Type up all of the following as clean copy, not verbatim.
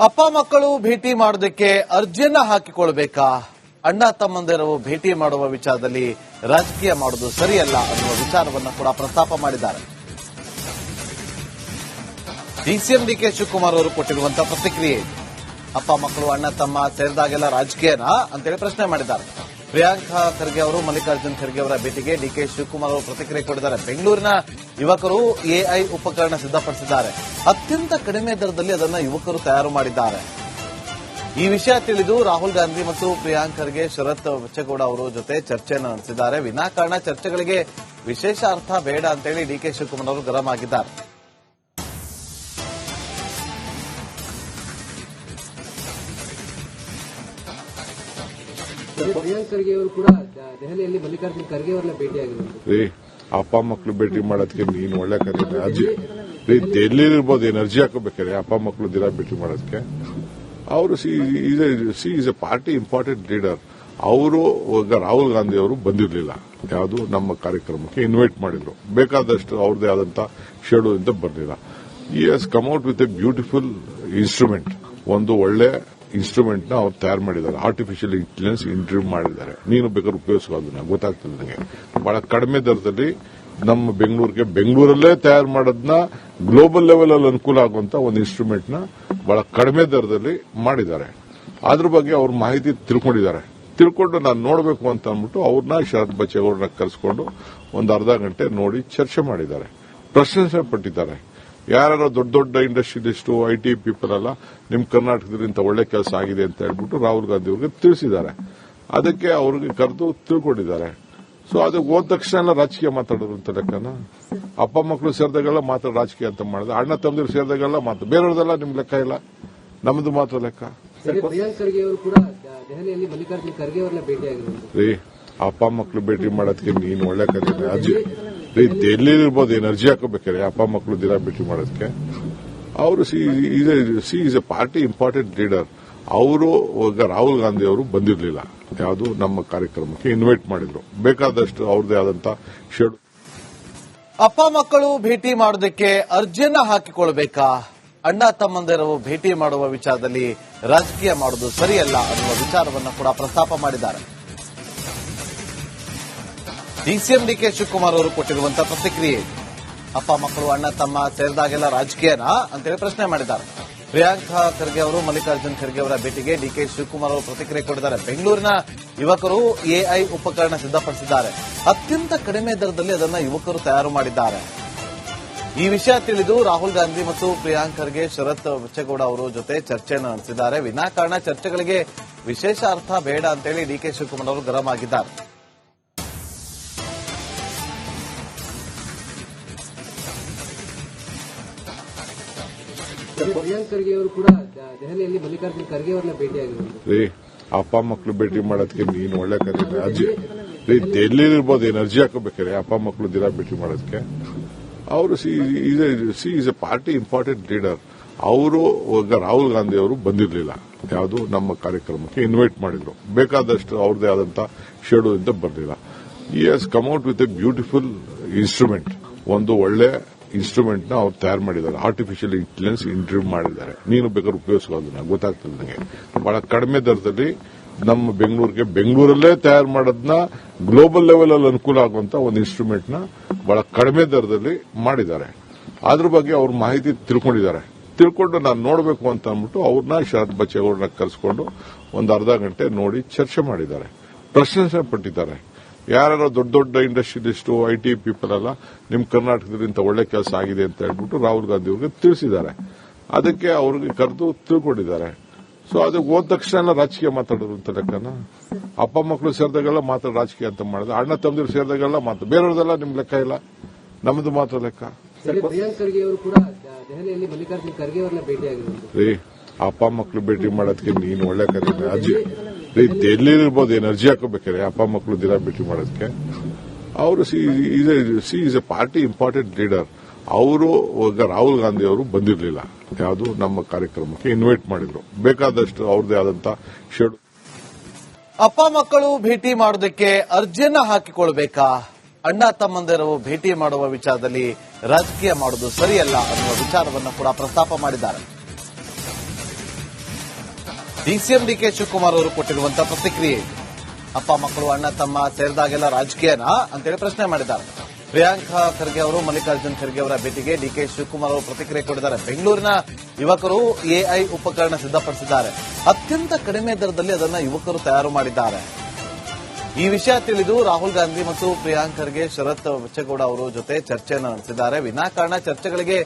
ಅಪ್ಪ ಮಕ್ಕಳು ಭೇಟಿ ಮಾಡೋದಕ್ಕೆ ಅರ್ಜಿಯನ್ನ ಹಾಕಿಕೊಳ್ಬೇಕಾ? ಅಣ್ಣ ತಮ್ಮಂದಿರು ಭೇಟಿ ಮಾಡುವ ವಿಚಾರದಲ್ಲಿ ರಾಜಕೀಯ ಮಾಡುವುದು ಸರಿಯಲ್ಲ ಅನ್ನುವ ವಿಚಾರವನ್ನು ಕೂಡ ಪ್ರಸ್ತಾಪ ಮಾಡಿದ್ದಾರೆ. ಡಿಸಿಎಂ ಡಿಕೆ ಶಿವಕುಮಾರ್ ಅವರು ಕೊಟ್ಟಿರುವಂತಹ ಪ್ರತಿಕ್ರಿಯೆ. ಅಪ್ಪ ಮಕ್ಕಳು ಅಣ್ಣ ತಮ್ಮ ಸೇರಿದಾಗೆಲ್ಲ ರಾಜಕೀಯನಾ ಅಂತೇಳಿ ಪ್ರಶ್ನೆ ಮಾಡಿದ್ದಾರೆ. ಪ್ರಿಯಾಂಕಾ ಖರ್ಗೆ ಅವರು ಮಲ್ಲಿಕಾರ್ಜುನ್ ಖರ್ಗೆ ಅವರ ಭೇಟಿಗೆ ಡಿಕೆ ಶಿವಕುಮಾರ್ ಅವರು ಪ್ರತಿಕ್ರಿಯೆ ಕೊಟ್ಟಿದ್ದಾರೆ. ಬೆಂಗಳೂರಿನ ಯುವಕರು ಎಐ ಉಪಕರಣ ಸಿದ್ಧಪಡಿಸಿದ್ದಾರೆ. ಅತ್ಯಂತ ಕಡಿಮೆ ದರದಲ್ಲಿ ಅದನ್ನು ಯುವಕರು ತಯಾರು ಮಾಡಿದ್ದಾರೆ. ಈ ವಿಷಯ ತಿಳಿದು ರಾಹುಲ್ ಗಾಂಧಿ ಮತ್ತು ಪ್ರಿಯಾಂಕ್ ಖರ್ಗೆ ಶರತ್ ಬಚ್ಚೇಗೌಡ ಅವರ ಜೊತೆ ಚರ್ಚೆಯನ್ನು ನಡೆಸಿದ್ದಾರೆ. ವಿನಾಕಾರಣ ಚರ್ಚೆಗಳಿಗೆ ವಿಶೇಷ ಅರ್ಥ ಬೇಡ ಅಂತೇಳಿ ಡಿಕೆ ಶಿವಕುಮಾರ್ ಅವರು ಗರಂ ಆಗಿದ್ದಾರೆ. ಪ್ರಿಯಾಂಕ್ ಖರ್ಗೆ ಅವರು ಕೂಡ ದೆಹಲಿಯಲ್ಲಿ ಮಲ್ಲಿಕಾರ್ಜುನ್ ಖರ್ಗೆ ಅವರನ್ನ ಭೇಟಿಯಾಗಿದ್ದಾರೆ. ಅಪ್ಪ ಮಕ್ಕಳು ಭೇಟಿ ಮಾಡೋದಕ್ಕೆ ನೀನು ಒಳ್ಳೆ ಕರೀತಾರೆ. ಅರ್ಜಿ ಡೆಲ್ಲಿ ಇರ್ಬೋದು, ಏನು ಅರ್ಜಿ ಹಾಕೋಬೇಕಾರೆ ಅಪ್ಪ ಮಕ್ಕಳು ದಿನ ಭೇಟಿ ಮಾಡೋದಕ್ಕೆ. ಅವರು C is A party important leader. ಅವರು ರಾಹುಲ್ ಗಾಂಧಿ ಅವರು ಬಂದಿರಲಿಲ್ಲ, ಯಾವುದು ನಮ್ಮ ಕಾರ್ಯಕ್ರಮಕ್ಕೆ ಇನ್ವೈಟ್ ಮಾಡಿದ್ರು. ಬೇಕಾದಷ್ಟು ಅವ್ರದೇ ಆದಂತ ಶೆಡ್ಯೂಲ್ ಇಂದ ಬರಲಿಲ್ಲ. ಈ has come out with A beautiful instrument. ಒಂದು ಒಳ್ಳೆ ಇನ್ಸ್ಟ್ರೂಮೆಂಟ್ ನ ಅವ್ರು ತಯಾರು ಮಾಡಿದ್ದಾರೆ. ಆರ್ಟಿಫಿಷಿಯಲ್ ಇಂಟೆಲಿಜೆನ್ಸ್ ಇಂಟ್ರೊಡ್ಯೂಸ್ ಮಾಡಿದ್ದಾರೆ. ನೀನು ಬೇಕಾದ್ರೆ ಉಪಯೋಗಿಸೋದನ್ನ ಗೊತ್ತಾಗ್ತದೆ ನನಗೆ. ಬಹಳ ಕಡಿಮೆ ದರದಲ್ಲಿ ನಮ್ಮ ಬೆಂಗಳೂರಲ್ಲೇ ತಯಾರು ಮಾಡೋದನ್ನ ಗ್ಲೋಬಲ್ ಲೆವೆಲ್ ಅಲ್ಲಿ ಅನುಕೂಲ ಆಗುವಂತ ಒಂದು ಇನ್ಸ್ಟ್ರೂಮೆಂಟ್ ನ ಬಹಳ ಕಡಿಮೆ ದರದಲ್ಲಿ ಮಾಡಿದ್ದಾರೆ. ಅದ್ರ ಬಗ್ಗೆ ಅವ್ರ ಮಾಹಿತಿ ತಿಳ್ಕೊಂಡು ನಾನು ನೋಡಬೇಕು ಅಂತ ಅಂದ್ಬಿಟ್ಟು ಅವ್ರನ್ನ ಶರತ್ ಬಚ್ಚೇಗೌಡರನ್ನ ಕರೆಸ್ಕೊಂಡು ಒಂದು ಅರ್ಧ ಗಂಟೆ ನೋಡಿ ಚರ್ಚೆ ಮಾಡಿದ್ದಾರೆ. ಪ್ರಶಂಸೆ ಪಟ್ಟಿದ್ದಾರೆ. ಯಾರು ದೊಡ್ಡ ದೊಡ್ಡ ಇಂಡಸ್ಟ್ರಿಯಲಿಸ್ಟು ಐಟಿ ಪೀಪಲ್ ಅಲ್ಲ, ನಿಮ್ ಕರ್ನಾಟಕದಲ್ಲಿ ಇಂಥ ಒಳ್ಳೆ ಕೆಲಸ ಆಗಿದೆ ಅಂತ ಹೇಳ್ಬಿಟ್ಟು ರಾಹುಲ್ ಗಾಂಧಿ ಅವರಿಗೆ ತಿಳಿಸಿದ್ದಾರೆ. ಅದಕ್ಕೆ ಅವ್ರಿಗೆ ಕರೆದು ತಿಳ್ಕೊಂಡಿದ್ದಾರೆ. ಸೊ ಅದಕ್ಕೆ ಹೋದ ತಕ್ಷಣ ಎಲ್ಲ ರಾಜಕೀಯ ಮಾತಾಡೋದು ಅಂತ ಲೆಕ್ಕನ. ಅಪ್ಪ ಮಕ್ಕಳು ಸೇರಿದಾಗೆಲ್ಲ ಮಾತ್ರ ರಾಜಕೀಯ ಅಂತ ಮಾಡಿದ್ರೆ, ಅಣ್ಣ ತಮ್ಮದಿರು ಸೇರಿದಾಗೆಲ್ಲ ಮಾತ್ರ, ಬೇರೆಯವ್ರದೆಲ್ಲ ನಿಮ್ ಲೆಕ್ಕ ಇಲ್ಲ, ನಮ್ದು ಮಾತ್ರ ಲೆಕ್ಕ. ಪ್ರಿಯಾಂಕ್ ಖರ್ಗೆ ಅವರು ಕೂಡ ದೆಹಲಿಯಲ್ಲಿ ಮಲ್ಲಿಕಾರ್ಜುನ್ ಖರ್ಗೆ ಅವರನ್ನ ಭೇಟಿಯಾಗಿದ್ದಾರೆ. ಅಪ್ಪ ಮಕ್ಕಳು ಭೇಟಿ ಮಾಡೋದಕ್ಕೆ ನೀನು ಒಳ್ಳೆ ಕರೀತಾರೆ. ಅರ್ಜಿ ಡೆಲ್ಲಿ ಇರ್ಬೋದು, ಏನು ಅರ್ಜಿ ಹಾಕೋಬೇಕಾರೆ ಅಪ್ಪ ಮಕ್ಕಳು ದಿನ ಭೇಟಿ ಮಾಡೋದಕ್ಕೆ. ಅವರು C is A party important leader. ಅವರು ರಾಹುಲ್ ಗಾಂಧಿ ಅವರು ಬಂದಿರಲಿಲ್ಲ, ಯಾವುದು ನಮ್ಮ ಕಾರ್ಯಕ್ರಮಕ್ಕೆ ಇನ್ವೈಟ್ ಮಾಡಿದ್ರು. ಬೇಕಾದಷ್ಟು ಅವ್ರದೇ ಆದಂತ ಶೆಡ್ಯೂಲ್. ಅಪ್ಪ ಮಕ್ಕಳು ಭೇಟಿ ಮಾಡೋದಕ್ಕೆ ಅರ್ಜಿಯನ್ನ ಹಾಕಿಕೊಳ್ಬೇಕಾ? ಅಣ್ಣ ತಮ್ಮಂದಿರು ಭೇಟಿ ಮಾಡುವ ವಿಚಾರದಲ್ಲಿ ರಾಜಕೀಯ ಮಾಡುವುದು ಸರಿಯಲ್ಲ ಅನ್ನುವ ವಿಚಾರವನ್ನು ಕೂಡ ಪ್ರಸ್ತಾಪ ಮಾಡಿದ್ದಾರೆ. ಡಿಸಿಎಂ ಡಿಕೆ ಶಿವಕುಮಾರ್ ಅವರು ಕೊಟ್ಟಿರುವಂತಹ ಪ್ರತಿಕ್ರಿಯೆ. ಅಪ್ಪ ಮಕ್ಕಳು ಅಣ್ಣ ತಮ್ಮ ಸೇರಿದಾಗೆಲ್ಲ ರಾಜಕೀಯನಾ ಅಂತೇಳಿ ಪ್ರಶ್ನೆ ಮಾಡಿದ್ದಾರೆ. ಪ್ರಿಯಾಂಕಾ ಖರ್ಗೆ ಅವರು ಮಲ್ಲಿಕಾರ್ಜುನ್ ಖರ್ಗೆ ಅವರ ಭೇಟಿಗೆ ಡಿಕೆ ಶಿವಕುಮಾರ್ ಅವರು ಪ್ರತಿಕ್ರಿಯೆ ಕೊಟ್ಟಿದ್ದಾರೆ. ಬೆಂಗಳೂರಿನ ಯುವಕರು ಎಐ ಉಪಕರಣ ಸಿದ್ಧಪಡಿಸಿದ್ದಾರೆ. ಅತ್ಯಂತ ಕಡಿಮೆ ದರದಲ್ಲಿ ಅದನ್ನು ಯುವಕರು ತಯಾರು ಮಾಡಿದ್ದಾರೆ. ಈ ವಿಷಯ ತಿಳಿದು ರಾಹುಲ್ ಗಾಂಧಿ ಮತ್ತು ಪ್ರಿಯಾಂಕ್ ಖರ್ಗೆ ಶರತ್ ಬಚ್ಚೇಗೌಡ ಅವರ ಜೊತೆ ಚರ್ಚೆಯನ್ನು ನಡೆಸಿದ್ದಾರೆ. ವಿನಾಕಾರಣ ಚರ್ಚೆಗಳಿಗೆ ವಿಶೇಷ ಅರ್ಥ ಬೇಡ ಅಂತೇಳಿ ಡಿಕೆ ಶಿವಕುಮಾರ್ ಅವರು ಗರಂ ಆಗಿದ್ದಾರೆ. ಪ್ರಿಯಾಂಕ್ ಖರ್ಗೆ ಅವರು ಕೂಡ ದೆಹಲಿಯಲ್ಲಿ ಮಲ್ಲಿಕಾರ್ಜುನ್ ಖರ್ಗೆ ಅವರನ್ನ ಭೇಟಿಯಾಗಿದ್ದಾರೆ. ಅಪ್ಪ ಮಕ್ಕಳು ಭೇಟಿ ಮಾಡೋದಕ್ಕೆ ನೀನು ಒಳ್ಳೆ ಕರೀತಾರೆ. ಅರ್ಜಿ ಡೆಲ್ಲಿ ಇರ್ಬೋದು, ಏನು ಅರ್ಜಿ ಹಾಕೋಬೇಕಾರೆ ಅಪ್ಪ ಮಕ್ಕಳು ದಿನ ಭೇಟಿ ಮಾಡೋದಕ್ಕೆ. ಅವರು C is A party important leader. ಅವರು ರಾಹುಲ್ ಗಾಂಧಿ ಅವರು ಬಂದಿರಲಿಲ್ಲ, ಯಾವುದು ನಮ್ಮ ಕಾರ್ಯಕ್ರಮಕ್ಕೆ ಇನ್ವೈಟ್ ಮಾಡಿದ್ರು. ಬೇಕಾದಷ್ಟು ಅವ್ರದೇ ಆದಂತ ಶೆಡ್ಯೂಲ್ ಇಂದ ಬರಲಿಲ್ಲ. ಈ has come out with A beautiful instrument. ಒಂದು ಒಳ್ಳೆ ಇನ್ಸ್ಟ್ರೂಮೆಂಟ್ ನ ಅವ್ರು ತಯಾರು ಮಾಡಿದ್ದಾರೆ. ಆರ್ಟಿಫಿಷಿಯಲ್ ಇಂಟೆಲಿಜೆನ್ಸ್ ಇಂಟ್ರೊಡ್ಯೂಸ್ ಮಾಡಿದ್ದಾರೆ. ನೀನು ಬೇಕಾದ್ರೆ ಉಪಯೋಗಿಸೋದನ್ನ ಗೊತ್ತಾಗ್ತದೆ ನನಗೆ. ಬಹಳ ಕಡಿಮೆ ದರದಲ್ಲಿ ನಮ್ಮ ಬೆಂಗಳೂರಲ್ಲೇ ತಯಾರು ಮಾಡೋದನ್ನ ಗ್ಲೋಬಲ್ ಲೆವೆಲ್ ಅಲ್ಲಿ ಅನುಕೂಲ ಆಗುವಂತ ಒಂದು ಇನ್ಸ್ಟ್ರೂಮೆಂಟ್ ನ ಬಹಳ ಕಡಿಮೆ ದರದಲ್ಲಿ ಮಾಡಿದ್ದಾರೆ. ಅದ್ರ ಬಗ್ಗೆ ಅವ್ರ ಮಾಹಿತಿ ತಿಳ್ಕೊಂಡು ನಾನು ನೋಡಬೇಕು ಅಂತ ಅಂದ್ಬಿಟ್ಟು ಅವ್ರನ್ನ ಶರತ್ ಬಚ್ಚೇಗೌಡರನ್ನ ಕರೆಸ್ಕೊಂಡು ಒಂದು ಅರ್ಧ ಗಂಟೆ ನೋಡಿ ಚರ್ಚೆ ಮಾಡಿದ್ದಾರೆ. ಪ್ರಶಂಸೆ ಪಟ್ಟಿದ್ದಾರೆ. ಯಾರು ದೊಡ್ಡ ದೊಡ್ಡ ಇಂಡಸ್ಟ್ರಿಯಲಿಸ್ಟು ಐಟಿ ಪೀಪಲ್ ಅಲ್ಲ, ನಿಮ್ ಕರ್ನಾಟಕದಲ್ಲಿ ಇಂಥ ಒಳ್ಳೆ ಕೆಲಸ ಆಗಿದೆ ಅಂತ ಹೇಳ್ಬಿಟ್ಟು ರಾಹುಲ್ ಗಾಂಧಿ ಅವರಿಗೆ ತಿಳಿಸಿದ್ದಾರೆ. ಅದಕ್ಕೆ ಅವ್ರಿಗೆ ಕರೆದು ತಿಳ್ಕೊಂಡಿದ್ದಾರೆ. ಸೊ ಅದಕ್ಕೆ ಹೋದ ತಕ್ಷಣ ಎಲ್ಲ ರಾಜಕೀಯ ಮಾತಾಡೋದು ಅಂತ ಲೆಕ್ಕನ. ಅಪ್ಪ ಮಕ್ಕಳು ಸೇರಿದಾಗೆಲ್ಲ ಮಾತ್ರ ರಾಜಕೀಯ ಅಂತ ಮಾಡಿದ್ರೆ, ಅಣ್ಣ ತಮ್ಮದಿರು ಸೇರಿದಾಗೆಲ್ಲ ಮಾತ್ರ, ಬೇರೆಯವ್ರದೆಲ್ಲ ನಿಮ್ ಲೆಕ್ಕ ಇಲ್ಲ, ನಮ್ದು ಮಾತ್ರ ಲೆಕ್ಕ. ಪ್ರಿಯಾಂಕ್ ಖರ್ಗೆ ಅವರು ಕೂಡ ದೆಹಲಿಯಲ್ಲಿ ಮಲ್ಲಿಕಾರ್ಜುನ್ ಖರ್ಗೆ ಅವರನ್ನ ಭೇಟಿಯಾಗಿದ್ದಾರೆ. ಅಪ್ಪ ಮಕ್ಕಳು ಭೇಟಿ ಮಾಡೋದಕ್ಕೆ ನೀನು ಒಳ್ಳೆ ಕರೀತಾರೆ. ಅರ್ಜಿ ಡೆಲ್ಲಿ ಇರ್ಬೋದು, ಏನು ಅರ್ಜಿ ಹಾಕೋಬೇಕಾರೆ ಅಪ್ಪ ಮಕ್ಕಳು ದಿನ ಭೇಟಿ ಮಾಡೋದಕ್ಕೆ. ಅವರು C is A party important leader. ಅವರು ರಾಹುಲ್ ಗಾಂಧಿ ಅವರು ಬಂದಿರಲಿಲ್ಲ, ಯಾವುದು ನಮ್ಮ ಕಾರ್ಯಕ್ರಮಕ್ಕೆ ಇನ್ವೈಟ್ ಮಾಡಿದ್ರು. ಬೇಕಾದಷ್ಟು ಅವ್ರದೇ ಆದಂತ ಶೆಡ್ಯೂಲ್. ಅಪ್ಪ ಮಕ್ಕಳು ಭೇಟಿ ಮಾಡೋದಕ್ಕೆ ಅರ್ಜಿಯನ್ನ ಹಾಕಿಕೊಳ್ಬೇಕಾ? ಅಣ್ಣ ತಮ್ಮಂದಿರು ಭೇಟಿ ಮಾಡುವ ವಿಚಾರದಲ್ಲಿ ರಾಜಕೀಯ ಮಾಡುವುದು ಸರಿಯಲ್ಲ ಅನ್ನುವ ವಿಚಾರವನ್ನು ಕೂಡ ಪ್ರಸ್ತಾಪ ಮಾಡಿದ್ದಾರೆ. ಡಿಸಿಎಂ ಡಿಕೆ ಶಿವಕುಮಾರ್ ಅವರು ಕೊಟ್ಟಿರುವಂತಹ ಪ್ರತಿಕ್ರಿಯೆ. ಅಪ್ಪ ಮಕ್ಕಳು ಅಣ್ಣ ತಮ್ಮ ಸೇರಿದಾಗೆಲ್ಲ ರಾಜಕೀಯನಾ ಅಂತೇಳಿ ಪ್ರಶ್ನೆ ಮಾಡಿದ್ದಾರೆ. ಪ್ರಿಯಾಂಕಾ ಖರ್ಗೆ ಅವರು ಮಲ್ಲಿಕಾರ್ಜುನ್ ಖರ್ಗೆ ಅವರ ಭೇಟಿಗೆ ಡಿಕೆ ಶಿವಕುಮಾರ್ ಅವರು ಪ್ರತಿಕ್ರಿಯೆ ಕೊಟ್ಟಿದ್ದಾರೆ. ಬೆಂಗಳೂರಿನ ಯುವಕರು ಎಐ ಉಪಕರಣ ಸಿದ್ಧಪಡಿಸಿದ್ದಾರೆ. ಅತ್ಯಂತ ಕಡಿಮೆ ದರದಲ್ಲಿ ಅದನ್ನು ಯುವಕರು ತಯಾರು ಮಾಡಿದ್ದಾರೆ. ಈ ವಿಷಯ ತಿಳಿದು ರಾಹುಲ್ ಗಾಂಧಿ ಮತ್ತು ಪ್ರಿಯಾಂಕ್ ಖರ್ಗೆ ಶರತ್ ಬಚ್ಚೇಗೌಡ ಅವರ ಜೊತೆ ಚರ್ಚೆಯನ್ನು ನಡೆಸಿದ್ದಾರೆ. ವಿನಾಕಾರಣ ಚರ್ಚೆಗಳಿಗೆ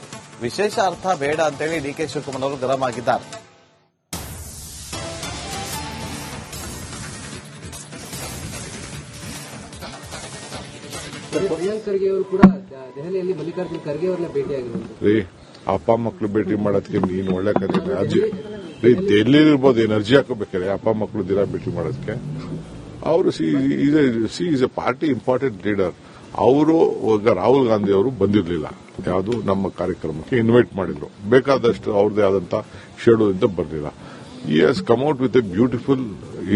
ವಿಶೇಷ ಅರ್ಥ ಬೇಡ ಅಂತೇಳಿ ಡಿಕೆ ಶಿವಕುಮಾರ್ ಅವರು ಗರಂ ಆಗಿದ್ದಾರೆ. ಪ್ರಿಯಾಂಕ್ ಖರ್ಗೆ ಅವರು ಕೂಡ ದೆಹಲಿಯಲ್ಲಿ ಮಲ್ಲಿಕಾರ್ಜುನ್ ಖರ್ಗೆ ಅವರನ್ನ ಭೇಟಿಯಾಗಿರುವುದು. ರೀ ಅಪ್ಪ ಮಕ್ಕಳು ಭೇಟಿ ಮಾಡೋದಕ್ಕೆ ನೀನು ಒಳ್ಳೆ ಕರೀರಿ ರೀ ಡೆಲ್ಲಿಲಿರ್ಬೋದು ಎನರ್ಜಿ ಹಾಕೋಬೇಕಾರೆ ಅಪ್ಪ ಮಕ್ಕಳು ದಿನ ಭೇಟಿ ಮಾಡೋದಕ್ಕೆ. ಅವರು C is A party important leader. ಅವರು ರಾಹುಲ್ ಗಾಂಧಿ ಅವರು ಬಂದಿರಲಿಲ್ಲ, ಯಾವುದು ನಮ್ಮ ಕಾರ್ಯಕ್ರಮಕ್ಕೆ ಇನ್ವೈಟ್ ಮಾಡಿದ್ರು. ಬೇಕಾದಷ್ಟು ಅವ್ರದೇ ಆದಂತ ಶೆಡ್ಯೂಲ್ ಇಂದ ಬರಲಿಲ್ಲ. ಈ has come out with A beautiful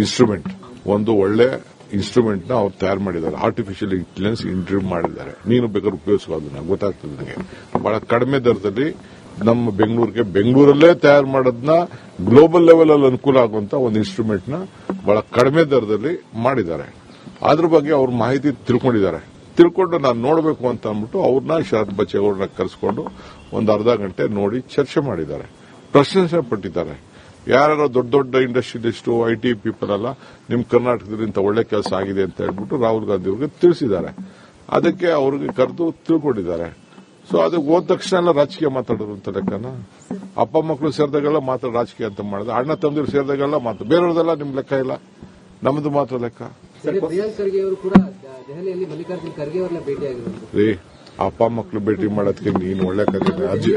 instrument. ಒಂದು ಒಳ್ಳೆ ಇನ್ಸ್ಟ್ರೂಮೆಂಟ್ ನ ಅವ್ರು ತಯಾರು ಮಾಡಿದ್ದಾರೆ. ಆರ್ಟಿಫಿಷಿಯಲ್ ಇಂಟೆಲಿಜೆನ್ಸ್ ಇಂಟ್ರೊಡ್ಯೂಸ್ ಮಾಡಿದ್ದಾರೆ. ನೀನು ಬೇಕಾದ್ರೆ ಉಪಯೋಗಿಸೋ ಅದನ್ನ ಗೊತ್ತಾಗ್ತದೆ ನನಗೆ. ಬಹಳ ಕಡಿಮೆ ದರದಲ್ಲಿ ನಮ್ಮ ಬೆಂಗಳೂರಲ್ಲೇ ತಯಾರು ಮಾಡೋದನ್ನ ಗ್ಲೋಬಲ್ ಲೆವೆಲ್ ಅಲ್ಲಿ ಅನುಕೂಲ ಆಗುವಂತ ಒಂದು ಇನ್ಸ್ಟ್ರೂಮೆಂಟ್ ನ ಬಹಳ ಕಡಿಮೆ ದರದಲ್ಲಿ ಮಾಡಿದ್ದಾರೆ. ಅದ್ರ ಬಗ್ಗೆ ಅವ್ರ ಮಾಹಿತಿ ತಿಳ್ಕೊಂಡು ನಾನು ನೋಡಬೇಕು ಅಂತ ಅಂದ್ಬಿಟ್ಟು ಅವ್ರನ್ನ ಶರತ್ ಬಚ್ಚೇಗೌಡರನ್ನ ಕರೆಸ್ಕೊಂಡು ಒಂದು ಅರ್ಧ ಗಂಟೆ ನೋಡಿ ಚರ್ಚೆ ಮಾಡಿದ್ದಾರೆ. ಪ್ರಶಂಸೆ ಪಟ್ಟಿದ್ದಾರೆ. ಯಾರು ದೊಡ್ಡ ದೊಡ್ಡ ಇಂಡಸ್ಟ್ರಿಯಲಿಸ್ಟು ಐಟಿ ಪೀಪಲ್ ಅಲ್ಲ, ನಿಮ್ ಕರ್ನಾಟಕದಲ್ಲಿ ಇಂಥ ಒಳ್ಳೆ ಕೆಲಸ ಆಗಿದೆ ಅಂತ ಹೇಳ್ಬಿಟ್ಟು ರಾಹುಲ್ ಗಾಂಧಿ ಅವರಿಗೆ ತಿಳಿಸಿದ್ದಾರೆ. ಅದಕ್ಕೆ ಅವ್ರಿಗೆ ಕರೆದು ತಿಳ್ಕೊಂಡಿದ್ದಾರೆ. ಸೊ ಅದಕ್ಕೆ ಹೋದ ತಕ್ಷಣ ಎಲ್ಲ ರಾಜಕೀಯ ಮಾತಾಡೋದು ಅಂತ ಲೆಕ್ಕನ. ಅಪ್ಪ ಮಕ್ಕಳು ಸೇರಿದಾಗೆಲ್ಲ ಮಾತ್ರ ರಾಜಕೀಯ ಅಂತ ಮಾಡಿದ್ರೆ, ಅಣ್ಣ ತಮ್ಮದಿರು ಸೇರಿದಾಗೆಲ್ಲ ಮಾತ್ರ, ಬೇರೆಯವ್ರದೆಲ್ಲ ನಿಮ್ ಲೆಕ್ಕ ಇಲ್ಲ, ನಮ್ದು ಮಾತ್ರ ಲೆಕ್ಕ. ಪ್ರಿಯಾಂಕ್ ಖರ್ಗೆ ಅವರು ಕೂಡ ದೆಹಲಿಯಲ್ಲಿ ಮಲ್ಲಿಕಾರ್ಜುನ್ ಖರ್ಗೆ ಅವರನ್ನ ಭೇಟಿಯಾಗಿರುವುದು. ರೀ ಅಪ್ಪ ಮಕ್ಕಳು ಭೇಟಿ ಮಾಡೋದಕ್ಕೆ ನೀನು ಒಳ್ಳೆ ಕರೀರಿ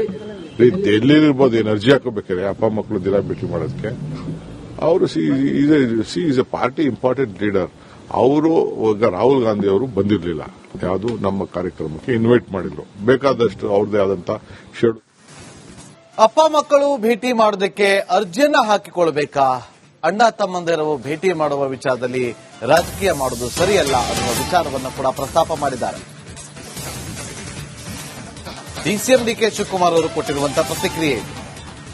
ರೀ ಡೆಲ್ಲಿಲಿರ್ಬೋದು ಎನರ್ಜಿ ಹಾಕೋಬೇಕಾರೆ ಅಪ್ಪ ಮಕ್ಕಳು ದಿನ ಭೇಟಿ ಮಾಡೋದಕ್ಕೆ. ಅವರು C is A party important leader. ಅವರು ರಾಹುಲ್ ಗಾಂಧಿ ಅವರು ಬಂದಿರಲಿಲ್ಲ, ಯಾವುದು ನಮ್ಮ ಕಾರ್ಯಕ್ರಮಕ್ಕೆ ಇನ್ವೈಟ್ ಮಾಡಿದ್ರು. ಬೇಕಾದಷ್ಟು ಅವ್ರದೇ ಆದಂತ ಶೆಡ್ಯೂಲ್. ಅಪ್ಪ ಮಕ್ಕಳು ಭೇಟಿ ಮಾಡೋದಕ್ಕೆ ಅರ್ಜಿಯನ್ನ ಹಾಕಿಕೊಳ್ಬೇಕಾ? ಅಣ್ಣ ತಮ್ಮಂದಿರು ಭೇಟಿ ಮಾಡುವ ವಿಚಾರದಲ್ಲಿ ರಾಜಕೀಯ ಮಾಡುವುದು ಸರಿಯಲ್ಲ ಅನ್ನುವ ವಿಚಾರವನ್ನು ಕೂಡ ಪ್ರಸ್ತಾಪ ಮಾಡಿದ್ದಾರೆ. ಡಿಸಿಎಂ ಡಿಕೆ ಶಿವಕುಮಾರ್ ಅವರು ಕೊಟ್ಟಿರುವಂತಹ ಪ್ರತಿಕ್ರಿಯೆ.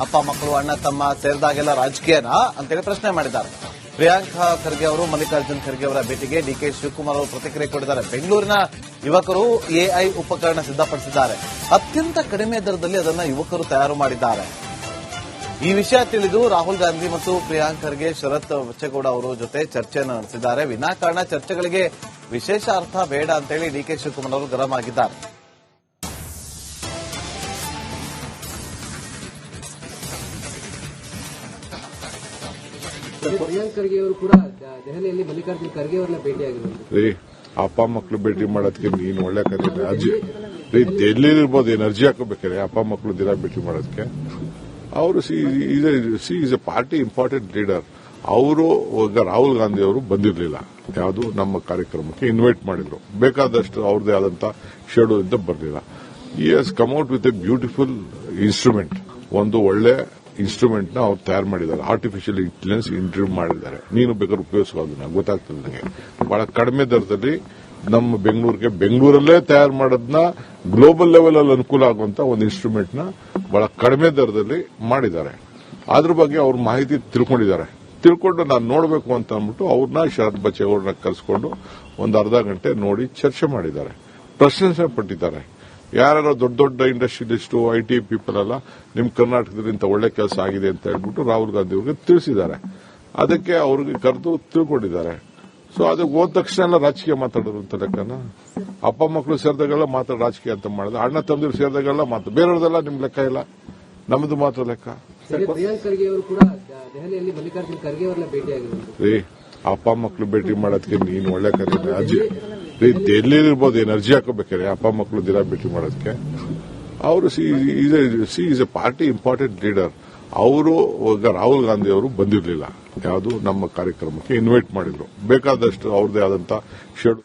ಅಪ್ಪ ಮಕ್ಕಳು ಅಣ್ಣ ತಮ್ಮ ಸೇರಿದಾಗೆಲ್ಲ ರಾಜಕೀಯನಾ ಅಂತೇಳಿ ಪ್ರಶ್ನೆ ಮಾಡಿದ್ದಾರೆ. ಪ್ರಿಯಾಂಕಾ ಖರ್ಗೆ ಅವರು ಮಲ್ಲಿಕಾರ್ಜುನ್ ಖರ್ಗೆ ಅವರ ಭೇಟಿಗೆ ಡಿಕೆ ಶಿವಕುಮಾರ್ ಅವರು ಪ್ರತಿಕ್ರಿಯೆ ಕೊಟ್ಟಿದ್ದಾರೆ. ಬೆಂಗಳೂರಿನ ಯುವಕರು ಎಐ ಉಪಕರಣ ಸಿದ್ಧಪಡಿಸಿದ್ದಾರೆ. ಅತ್ಯಂತ ಕಡಿಮೆ ದರದಲ್ಲಿ ಅದನ್ನು ಯುವಕರು ತಯಾರು ಮಾಡಿದ್ದಾರೆ. ಈ ವಿಷಯ ತಿಳಿದು ರಾಹುಲ್ ಗಾಂಧಿ ಮತ್ತು ಪ್ರಿಯಾಂಕ್ ಖರ್ಗೆ ಶರತ್ ಬಚ್ಚೇಗೌಡ ಅವರ ಜೊತೆ ಚರ್ಚೆಯನ್ನು ನಡೆಸಿದ್ದಾರೆ. ವಿನಾಕಾರಣ ಚರ್ಚೆಗಳಿಗೆ ವಿಶೇಷ ಅರ್ಥ ಬೇಡ ಅಂತೇಳಿ ಡಿಕೆ ಶಿವಕುಮಾರ್ ಅವರು ಗರಂ ಆಗಿದ್ದಾರೆ. ಪ್ರಿಯಾಂಕ್ ಖರ್ಗೆ ಅವರು ಕೂಡ ದೆಹಲಿಯಲ್ಲಿ ಮಲ್ಲಿಕಾರ್ಜುನ್ ಖರ್ಗೆ ಅವರನ್ನ ಭೇಟಿಯಾಗಿರುವುದು. ರೀ ಅಪ್ಪ ಮಕ್ಕಳು ಭೇಟಿ ಮಾಡೋದಕ್ಕೆ ನೀನು ಒಳ್ಳೆ ಕರೀರಿ ರೀ ಡೆಲ್ಲಿಲಿರ್ಬೋದು ಎನರ್ಜಿ ಹಾಕೋಬೇಕಾರೆ ಅಪ್ಪ ಮಕ್ಕಳು ದಿನ ಭೇಟಿ ಮಾಡೋದಕ್ಕೆ. ಅವರು C is A party important leader. ಅವರು ರಾಹುಲ್ ಗಾಂಧಿ ಅವರು ಬಂದಿರಲಿಲ್ಲ, ಯಾವುದು ನಮ್ಮ ಕಾರ್ಯಕ್ರಮಕ್ಕೆ ಇನ್ವೈಟ್ ಮಾಡಿದ್ರು. ಬೇಕಾದಷ್ಟು ಅವ್ರದೇ ಆದಂತ ಶೆಡ್ಯೂಲ್ ಇಂದ ಬರಲಿಲ್ಲ. ಈ has come out with A beautiful instrument. ಒಂದು ಒಳ್ಳೆ ಇನ್ಸ್ಟ್ರೂಮೆಂಟ್ ನ ಅವ್ರು ತಯಾರು ಮಾಡಿದ್ದಾರೆ. ಆರ್ಟಿಫಿಷಿಯಲ್ ಇಂಟೆಲಿಜೆನ್ಸ್ ಇಂಟ್ರೊಡ್ಯೂಸ್ ಮಾಡಿದ್ದಾರೆ. ನೀನು ಬೇಕಾದ್ರೆ ಉಪಯೋಗಿಸೋ ಅದನ್ನ ಗೊತ್ತಾಗ್ತದೆ ನನಗೆ. ಬಹಳ ಕಡಿಮೆ ದರದಲ್ಲಿ ನಮ್ಮ ಬೆಂಗಳೂರಲ್ಲೇ ತಯಾರು ಮಾಡೋದನ್ನ ಗ್ಲೋಬಲ್ ಲೆವೆಲ್ ಅಲ್ಲಿ ಅನುಕೂಲ ಆಗುವಂತ ಒಂದು ಇನ್ಸ್ಟ್ರೂಮೆಂಟ್ ನ ಬಹಳ ಕಡಿಮೆ ದರದಲ್ಲಿ ಮಾಡಿದ್ದಾರೆ. ಅದ್ರ ಬಗ್ಗೆ ಅವ್ರ ಮಾಹಿತಿ ತಿಳ್ಕೊಂಡು ನಾನು ನೋಡಬೇಕು ಅಂತ ಅಂದ್ಬಿಟ್ಟು ಅವ್ರನ್ನ ಶರತ್ ಬಚ್ಚೇಗೌಡರನ್ನ ಕರೆಸ್ಕೊಂಡು ಒಂದು ಅರ್ಧ ಗಂಟೆ ನೋಡಿ ಚರ್ಚೆ ಮಾಡಿದ್ದಾರೆ. ಪ್ರಶಂಸೆ ಪಟ್ಟಿದ್ದಾರೆ. ಯಾರು ದೊಡ್ಡ ದೊಡ್ಡ ಇಂಡಸ್ಟ್ರಿಯಲಿಸ್ಟು ಐಟಿ ಪೀಪಲ್ ಅಲ್ಲ, ನಿಮ್ ಕರ್ನಾಟಕದಲ್ಲಿ ಇಂಥ ಒಳ್ಳೆ ಕೆಲಸ ಆಗಿದೆ ಅಂತ ಹೇಳ್ಬಿಟ್ಟು ರಾಹುಲ್ ಗಾಂಧಿ ಅವರಿಗೆ ತಿಳಿಸಿದ್ದಾರೆ. ಅದಕ್ಕೆ ಅವ್ರಿಗೆ ಕರೆದು ತಿಳ್ಕೊಂಡಿದ್ದಾರೆ. ಸೊ ಅದಕ್ಕೆ ಹೋದ ತಕ್ಷಣ ಎಲ್ಲ ರಾಜಕೀಯ ಮಾತಾಡೋದು ಅಂತ ಲೆಕ್ಕನ. ಅಪ್ಪ ಮಕ್ಕಳು ಸೇರಿದಾಗೆಲ್ಲ ಮಾತ್ರ ರಾಜಕೀಯ ಅಂತ ಮಾಡಿದ್ರೆ, ಅಣ್ಣ ತಮ್ಮದಿರು ಸೇರಿದಾಗೆಲ್ಲ ಮಾತ್ರ, ಬೇರೆಯವ್ರದೆಲ್ಲ ನಿಮ್ ಲೆಕ್ಕ ಇಲ್ಲ, ನಮ್ದು ಮಾತ್ರ ಲೆಕ್ಕ. ಪ್ರಿಯಾಂಕ್ ಖರ್ಗೆ ಅವರು ಕೂಡ ದೆಹಲಿಯಲ್ಲಿ ಮಲ್ಲಿಕಾರ್ಜುನ್ ಖರ್ಗೆ ಅವರನ್ನ ಭೇಟಿಯಾಗಿರುವುದು. ರೀ ಅಪ್ಪ ಮಕ್ಕಳು ಭೇಟಿ ಮಾಡೋದಕ್ಕೆ ನೀನು ಒಳ್ಳೆ ಕರೀರಿ ರೀ ಡೆಲ್ಲಿಲಿರ್ಬೋದು ಎನರ್ಜಿ ಹಾಕೋಬೇಕಾರೆ ಅಪ್ಪ ಮಕ್ಕಳು ದಿನ ಭೇಟಿ ಮಾಡೋದಕ್ಕೆ. ಅವರು C is A party important leader. ಅವರು ರಾಹುಲ್ ಗಾಂಧಿ ಅವರು ಬಂದಿರಲಿಲ್ಲ, ಯಾವುದು ನಮ್ಮ ಕಾರ್ಯಕ್ರಮಕ್ಕೆ ಇನ್ವೈಟ್ ಮಾಡಿದ್ರು. ಬೇಕಾದಷ್ಟು ಅವ್ರದೇ ಆದಂತ ಶೆಡ್ಯೂಲ್.